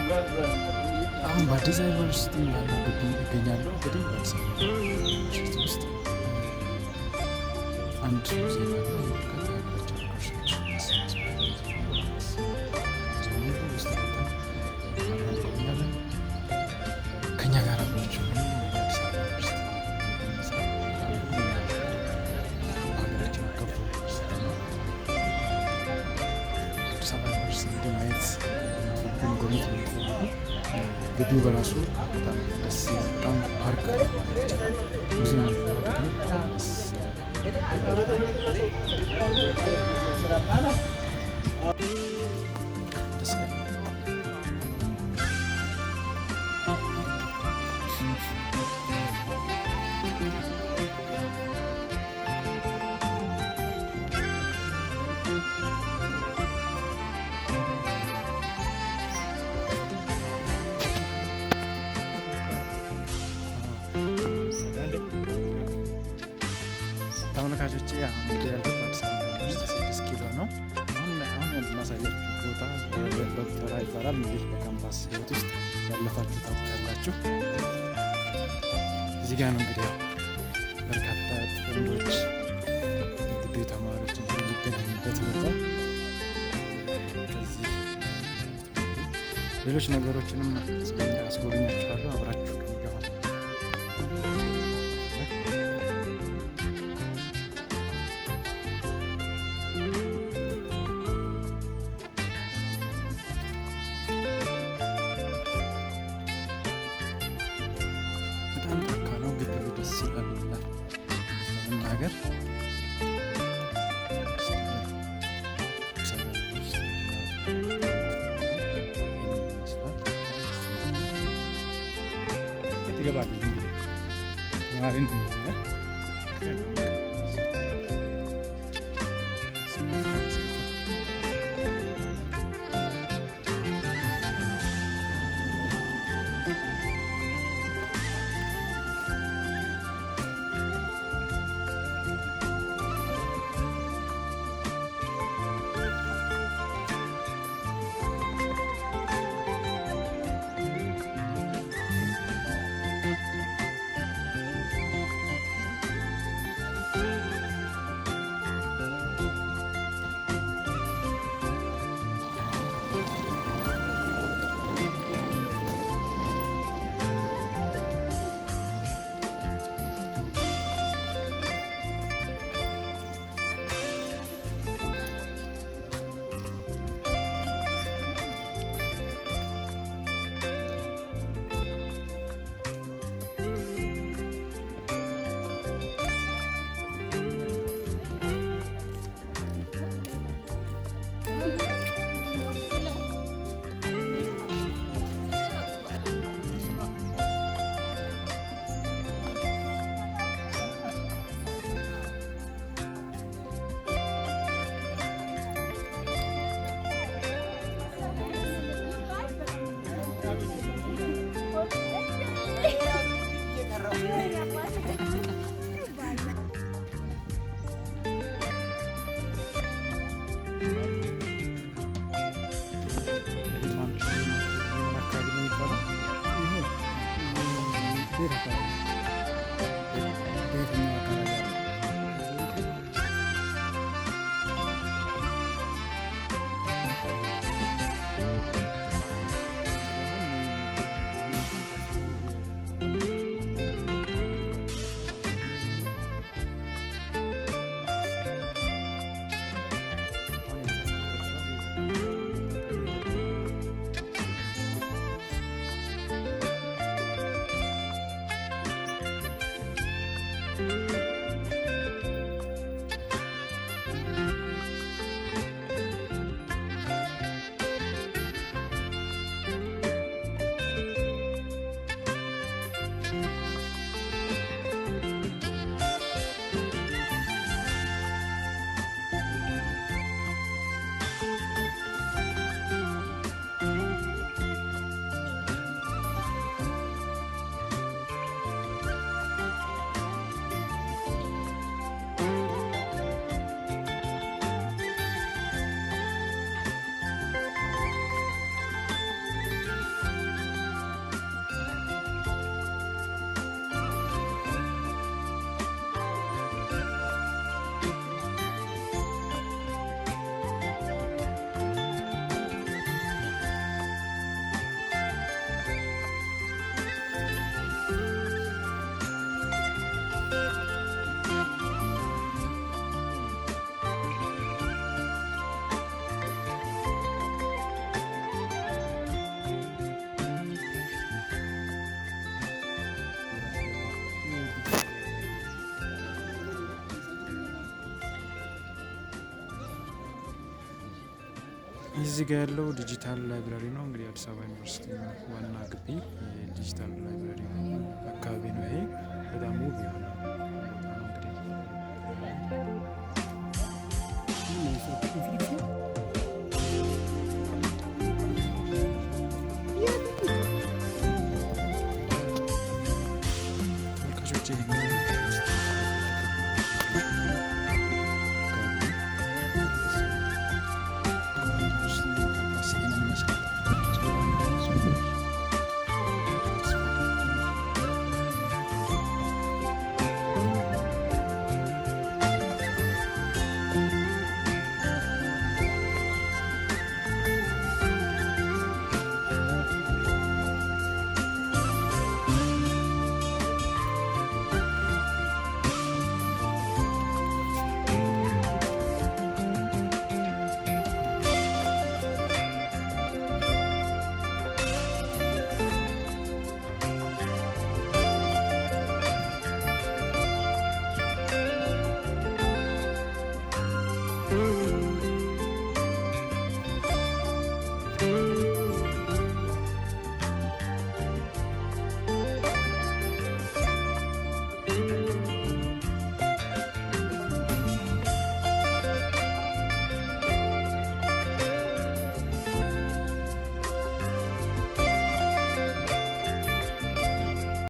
አሁን በአዲስ አበባ ዩኒቨርሲቲ ያለው ግቢ ይገኛለሁ። እንግዲህ በአዲስ አበባ ዩኒቨርሲቲ ውስጥ አንድ ዜና በርካታ ሀገራችን ከኛ ጋር አብራችሁ አዲስ አበባ ዩኒቨርሲቲ ሀገራችን አቀፍ አዲስ አበባ ዩኒቨርሲቲ ማየት ጎብኝት ግቢው በራሱ በጣም ደስ በጣም ፓርክ ብዙ ተመልካቾቼ አሁን እንግዲህ ያለሁት አዲስ አበባ ዩኒቨርሲቲ 6 ኪሎ ነው። አሁን የማሳያችሁ ቦታ ዶክተራ ይባላል። እንግዲህ በካምፓስ ህይወት ውስጥ ያለፋችሁ ታውቃላችሁ። እዚህ ጋር ነው እንግዲህ በርካታ ጥንዶች ግቢ ተማሪዎች የሚገናኙበት ቦታ። ከዚህ ሌሎች ነገሮችንም አስጎበኛችኋለሁ። አብራችሁ ለመናገር ትገባለህ እዚህ ጋር ያለው ዲጂታል ላይብራሪ ነው። እንግዲህ አዲስ አበባ ዩኒቨርሲቲ ዋና ግቢ ዲጂታል ላይብራሪ አካባቢ ነው። ይሄ በጣም ውብ የሆነ ቦታ ነው። እንግዲህ